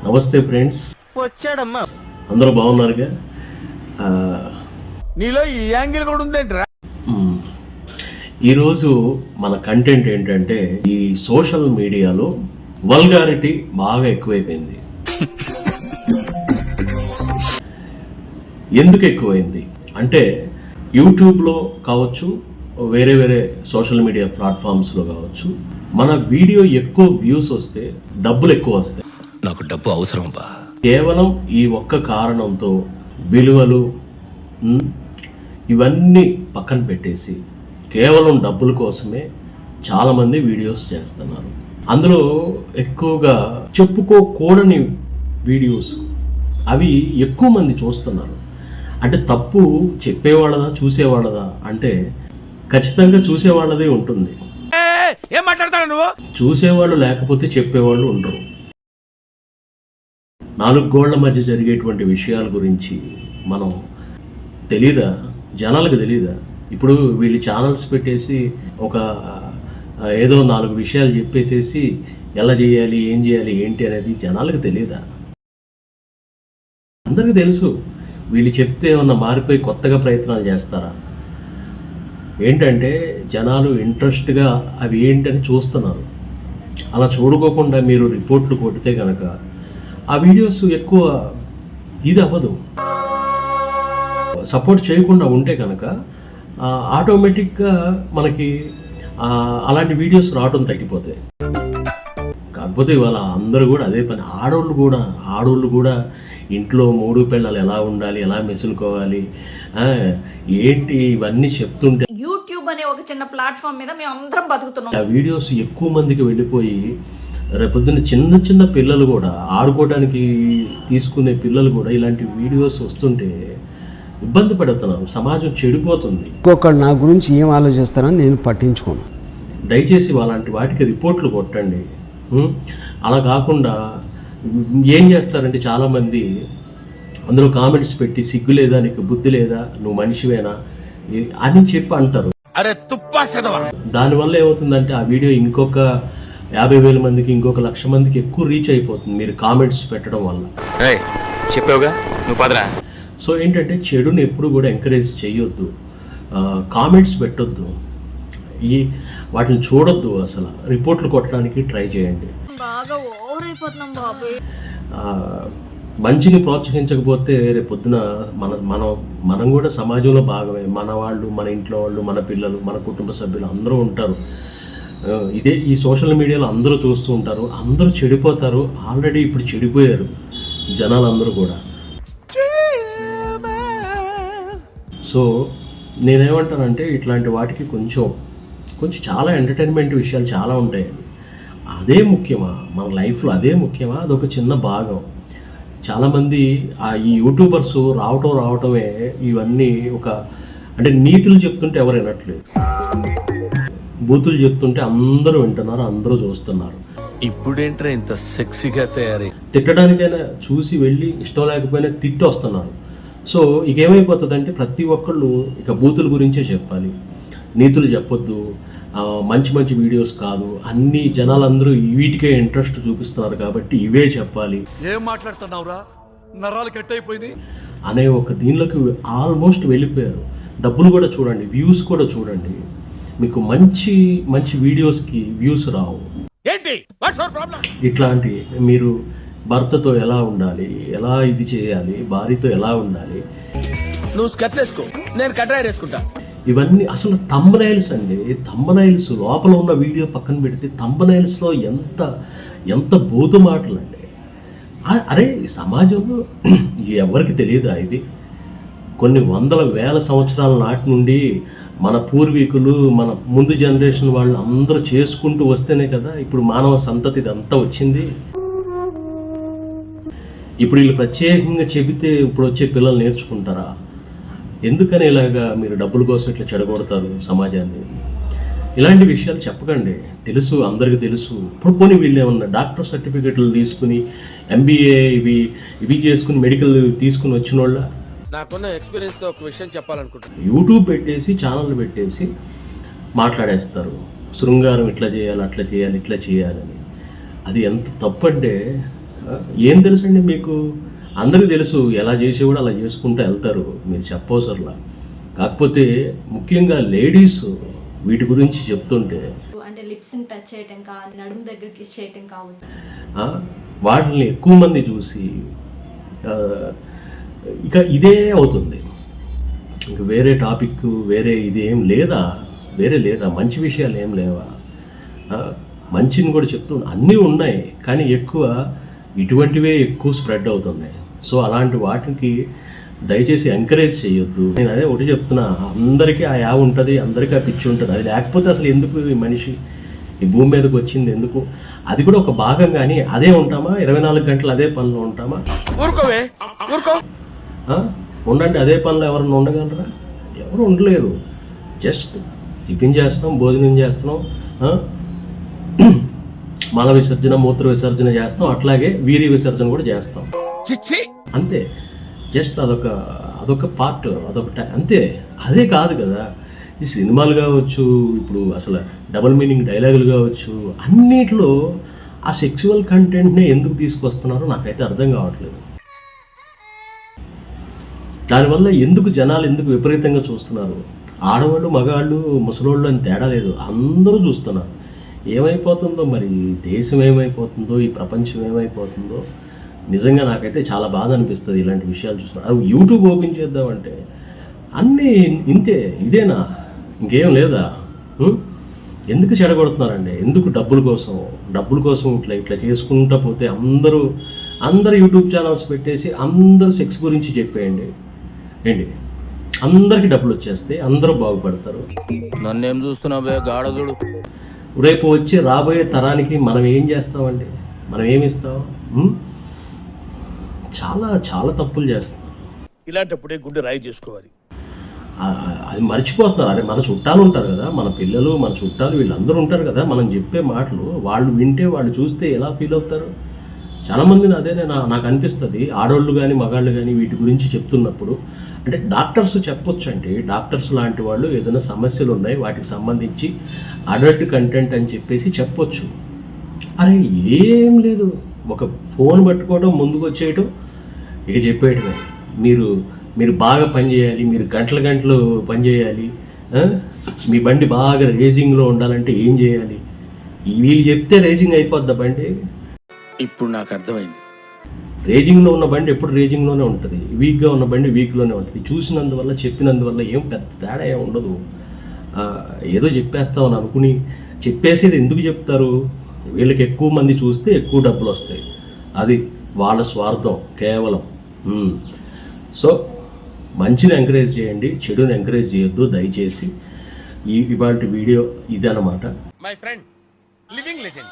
నమస్తే ఫ్రెండ్స్, వచ్చాడమ్మా. అందరూ బాగున్నారుగా? నీలో ఈ యాంగిల్ కూడా ఉందేంట్రా? ఈరోజు మన కంటెంట్ ఏంటంటే, ఈ సోషల్ మీడియాలో వల్గారిటీ బాగా ఎక్కువైపోయింది. ఎందుకు ఎక్కువైంది అంటే, యూట్యూబ్లో కావచ్చు, వేరే వేరే సోషల్ మీడియా ప్లాట్ఫామ్స్లో కావచ్చు, మన వీడియో ఎక్కువ వ్యూస్ వస్తే డబ్బులు ఎక్కువ వస్తాయి. నాకు డబ్బు అవసరం బా. కేవలం ఈ ఒక్క కారణంతో విలువలు ఇవన్నీ పక్కన పెట్టేసి కేవలం డబ్బుల కోసమే చాలామంది వీడియోస్ చేస్తున్నారు. అందులో ఎక్కువగా చెప్పుకోకూడని వీడియోస్ అవి ఎక్కువ మంది చూస్తున్నారు. అంటే తప్పు చెప్పేవాళ్ళదా చూసేవాళ్ళదా అంటే ఖచ్చితంగా చూసేవాళ్ళదే ఉంటుంది. ఏం మాట్లాడతాడు నువ్వు? చూసేవాళ్ళు లేకపోతే చెప్పేవాళ్ళు ఉండరు. 4 గోళ్ల మధ్య జరిగేటువంటి విషయాల గురించి మనం తెలీదా? జనాలకు తెలీదా? ఇప్పుడు వీళ్ళు ఛానల్స్ పెట్టేసి ఒక ఏదో 4 విషయాలు చెప్పేసేసి ఎలా చేయాలి, ఏం చేయాలి, ఏంటి అనేది జనాలకు తెలీదా? అందరికీ తెలుసు. వీళ్ళు చెప్తే ఏమన్నా మారిపోయి కొత్తగా ప్రయత్నాలు చేస్తారా? ఏంటంటే జనాలు ఇంట్రెస్ట్గా అవి ఏంటని చూస్తున్నారు. అలా చూడుకోకుండా మీరు రిపోర్ట్లు కొడితే కనుక ఆ వీడియోస్ ఎక్కువ ఇది అవ్వదు. సపోర్ట్ చేయకుండా ఉంటే కనుక ఆటోమేటిక్గా మనకి అలాంటి వీడియోస్ రావడం తగ్గిపోతాయి. కాకపోతే ఇవాళ అందరూ కూడా అదే పని. ఆడోళ్ళు కూడా ఇంట్లో 3 పిల్లలు ఎలా ఉండాలి, ఎలా మెసులుకోవాలి, ఏంటి ఇవన్నీ చెప్తుంటే యూట్యూబ్ అనే ఒక చిన్న ప్లాట్ఫామ్ మీద మేము అందరం బతుకుతున్నాం. ఆ వీడియోస్ ఎక్కువ మందికి వెళ్ళిపోయి రేపొద్దున చిన్న పిల్లలు కూడా ఆడుకోవడానికి తీసుకునే పిల్లలు కూడా ఇలాంటి వీడియోస్ వస్తుంటే ఇబ్బంది పడుతున్నారు. సమాజం చెడిపోతుంది. ఇంకొకరు నా గురించి ఏం ఆలోచిస్తారని నేను పట్టించుకోను. దయచేసి అలాంటి వాటికి రిపోర్ట్లు కొట్టండి. అలా కాకుండా ఏం చేస్తారంటే చాలామంది అందులో కామెంట్స్ పెట్టి సిగ్గు లేదా, నీకు బుద్ధి లేదా, నువ్వు మనిషివేనా అని చెప్పి అంటారు. దానివల్ల ఏమవుతుందంటే ఆ వీడియో ఇంకొక 50,000 మందికి, ఇంకొక 1,00,000 మందికి ఎక్కువ రీచ్ అయిపోతుంది మీరు కామెంట్స్ పెట్టడం వల్ల. చెప్పావుగా నువ్వు పదరా. సో ఏంటంటే చెడుని ఎప్పుడు కూడా ఎంకరేజ్ చేయొద్దు, కామెంట్స్ పెట్టొద్దు, వాటిని చూడొద్దు. అసలు రిపోర్ట్లు కొట్టడానికి ట్రై చేయండి. బాగా ఓవర్ అయిపోతున్నాం బాబు. మంచిని ప్రోత్సహించకపోతే రేపొద్దున మనం కూడా సమాజంలో భాగమే. మన వాళ్ళు, మన ఇంట్లో వాళ్ళు, మన పిల్లలు, మన కుటుంబ సభ్యులు అందరూ ఉంటారు. ఇదే ఈ సోషల్ మీడియాలో అందరూ చూస్తూ ఉంటారు. అందరూ చెడిపోతారు. ఆల్రెడీ ఇప్పుడు చెడిపోయారు జనాలు అందరూ కూడా. సో నేనేమంటానంటే ఇట్లాంటి వాటికి కొంచెం చాలా ఎంటర్టైన్మెంట్ విషయాలు చాలా ఉంటాయి. అదే ముఖ్యమా మన లైఫ్లో? అదే ముఖ్యమా? అదొక చిన్న భాగం. చాలామంది ఈ యూట్యూబర్స్ రావటమే ఇవన్నీ అంటే నీతులు చెప్తుంటే ఎవరు వినట్లేదు, బూతులు చెప్తుంటే అందరూ వింటున్నారు, అందరూ చూస్తున్నారు. ఇప్పుడేంట్రా ఇంత సెక్సీగా తయారై? తిట్టడానికైనా చూసి వెళ్ళి ఇష్టం లేకపోయినా తిట్టి వస్తున్నారు. సో ఇకేమైపోతుందంటే ప్రతి ఒక్కళ్ళు ఇక బూతుల గురించే చెప్పాలి, నీతులు చెప్పొద్దు, మంచి వీడియోస్ కాదు, అన్ని జనాలందరూ వీటికే ఇంట్రెస్ట్ చూపిస్తున్నారు కాబట్టి ఇవే చెప్పాలి. ఏం మాట్లాడుతున్నావురా? నరాలు కట్ అయిపోయింది అనే ఒక దీనిలోకి ఆల్మోస్ట్ వెళ్ళిపోయారు. డబ్బులు కూడా చూడండి, వ్యూస్ కూడా చూడండి. మీకు మంచి వీడియోస్కి వ్యూస్ రావు. ఏంటి ఇట్లాంటి మీరు భర్తతో ఎలా ఉండాలి, ఎలా ఇది చేయాలి, భార్యతో ఎలా ఉండాలి, నువ్వు స్కర్ట్ వేసుకో, నేను కట్రాయర్ వేసుకుంటా, ఇవన్నీ అసలు థంబ్నైల్స్ అండి. థంబ్నైల్స్ లోపల ఉన్న వీడియో పక్కన పెడితే థంబ్నైల్స్లో ఎంత బూతు మాటలు అండి. అరే సమాజంలో ఎవరికి తెలియదా ఇది? కొన్ని 100,000 సంవత్సరాల నాటి నుండి మన పూర్వీకులు, మన ముందు జనరేషన్ వాళ్ళు అందరూ చేసుకుంటూ వస్తేనే కదా ఇప్పుడు మానవ సంతతి ఇదంతా వచ్చింది. ఇప్పుడు వీళ్ళు ప్రత్యేకంగా చెబితే ఇప్పుడు వచ్చే పిల్లలు నేర్చుకుంటారా? ఎందుకని ఇలాగా మీరు డబ్బుల కోసం ఇట్లా చెడగొడతారు సమాజాన్ని? ఇలాంటి విషయాలు చెప్పకండి. తెలుసు, అందరికీ తెలుసు. ఇప్పుడు పోనీ వీళ్ళు ఏమన్నా డాక్టర్ సర్టిఫికెట్లు తీసుకుని MBA ఇవి చేసుకుని మెడికల్ తీసుకుని వచ్చిన వాళ్ళ? నాకున్న ఎక్స్పీరియన్స్తో ఒక విషయం చెప్పాలనుకుంటున్నాను. యూట్యూబ్ పెట్టేసి, ఛానల్ పెట్టేసి మాట్లాడేస్తారు. శృంగారం ఇట్లా చేయాలి, అట్లా చేయాలి, ఇట్లా చేయాలని. అది ఎంత తప్పు అంటే ఏం తెలుసండి మీకు? అందరికీ తెలుసు ఎలా చేసేవాడు అలా చేసుకుంటూ వెళ్తారు, మీరు చెప్పవసరలా. కాకపోతే ముఖ్యంగా లేడీస్ వీటి గురించి చెప్తుంటే అంటే లిప్స్ టచ్ చేయటం కానీ నడుము దగ్గర కిస్ చేయటం కావచ్చు, వాటిని ఎక్కువ మంది చూసి ఇక ఇదే అవుతుంది. ఇంక వేరే టాపిక్ వేరే ఇదేం లేదా, మంచి విషయాలు ఏం లేవా? మంచిని కూడా చెప్తూ అన్నీ ఉన్నాయి, కానీ ఎక్కువ ఇటువంటివే ఎక్కువ స్ప్రెడ్ అవుతున్నాయి. సో అలాంటి వాటికి దయచేసి ఎంకరేజ్ చేయొద్దు. నేను అదే ఒకటి చెప్తున్నా, అందరికీ ఆ యావ ఉంటుంది, అందరికీ ఆ పిచ్చి ఉంటుంది. అది లేకపోతే అసలు ఎందుకు ఈ మనిషి ఈ భూమి మీదకి వచ్చింది ఎందుకు? అది కూడా ఒక భాగం. కానీ అదే ఉంటామా? 24 గంటలు అదే పనిలో ఉంటామా? ఊరుకోవే ఊరుకో. ఉండండి, అదే పనిలో ఎవరన్నా ఉండగలరా? ఎవరు ఉండలేరు. జస్ట్ టిఫిన్ చేస్తున్నాం, భోజనం చేస్తున్నాం, మల విసర్జన మూత్ర విసర్జన చేస్తాం, అట్లాగే వీరి విసర్జన కూడా చేస్తాం, చిచ్చి అంతే. జస్ట్ అదొక పార్ట్, అంతే. అదే కాదు కదా ఈ సినిమాలు కావచ్చు, ఇప్పుడు అసలు డబుల్ మీనింగ్ డైలాగులు కావచ్చు, అన్నిట్లో ఆ సెక్సువల్ కంటెంట్నే ఎందుకు తీసుకొస్తున్నారో నాకైతే అర్థం కావట్లేదు. దానివల్ల ఎందుకు జనాలు ఎందుకు విపరీతంగా చూస్తున్నారు? ఆడవాళ్ళు మగవాళ్ళు ముసలోళ్ళు అని తేడా లేదు, అందరూ చూస్తున్నారు. ఏమైపోతుందో మరి, దేశం ఏమైపోతుందో, ఈ ప్రపంచం ఏమైపోతుందో నిజంగా నాకైతే చాలా బాధ అనిపిస్తుంది ఇలాంటి విషయాలు చూస్తున్నారు. అది యూట్యూబ్ ఓపెన్ చేద్దామంటే అన్నీ ఇంతే, ఇదేనా, ఇంకేం లేదా? ఎందుకు చెడగొడుతున్నారండి? ఎందుకు? డబ్బుల కోసం ఇట్లా చేసుకుంటూ పోతే అందరూ యూట్యూబ్ ఛానల్స్ పెట్టేసి అందరూ సెక్స్ గురించి చెప్పేయండి ఏంటి, అందరికీ డబ్బులు వచ్చేస్తే అందరూ బాగుపడతారు. నన్నేం చూస్తున్నావే గాఢదుడు? రేపు వచ్చి రాబోయే తరానికి మనం ఏం చేస్తామండి? మనం ఏమి ఇస్తాం? చాలా చాలా తప్పులు చేస్తాం. ఇలాంటప్పుడే గుండె రాయి చేసుకోవాలి. అది మర్చిపోతున్నారు. అరే మన చుట్టాలు ఉంటారు కదా, మన పిల్లలు, మన చుట్టాలు, వీళ్ళందరూ ఉంటారు కదా, మనం చెప్పే మాటలు వాళ్ళు వింటే, వాళ్ళు చూస్తే ఎలా ఫీల్ అవుతారు? చాలామందిని అదే నాకు అనిపిస్తుంది. ఆడవాళ్ళు కానీ మగాళ్ళు కానీ వీటి గురించి చెప్తున్నప్పుడు, అంటే డాక్టర్స్ చెప్పొచ్చు అండి, డాక్టర్స్ లాంటి వాళ్ళు ఏదైనా సమస్యలు ఉన్నాయి వాటికి సంబంధించి అడల్ట్ కంటెంట్ అని చెప్పేసి చెప్పొచ్చు. అరే ఏం లేదు, ఒక ఫోన్ పట్టుకోవడం, ముందుకు వచ్చేయటం, ఇక చెప్పేయటమే. మీరు బాగా పనిచేయాలి, మీరు గంటలు పనిచేయాలి, మీ బండి బాగా రేసింగ్లో ఉండాలంటే ఏం చేయాలి? వీళ్ళు చెప్తే రేసింగ్ అయిపోద్దా బండి? ఇప్పుడు నాకు అర్థమైంది. రేజింగ్లో ఉన్న బండి ఎప్పుడు రేజింగ్లోనే ఉంటుంది, వీక్గా ఉన్న బండి వీక్లోనే ఉంటుంది. చూసినందువల్ల, చెప్పినందువల్ల ఏం పెద్ద తేడా ఏం ఉండదు. ఏదో చెప్పేస్తామని అనుకుని చెప్పేసేది ఎందుకు చెప్తారు? వీళ్ళకి ఎక్కువ మంది చూస్తే ఎక్కువ డబ్బులు వస్తాయి, అది వాళ్ళ స్వార్థం కేవలం. సో మంచిని ఎంకరేజ్ చేయండి, చెడుని ఎంకరేజ్ చేయొద్దు దయచేసి. ఇవాళ వీడియో ఇదన్నమాట. My friend living legend.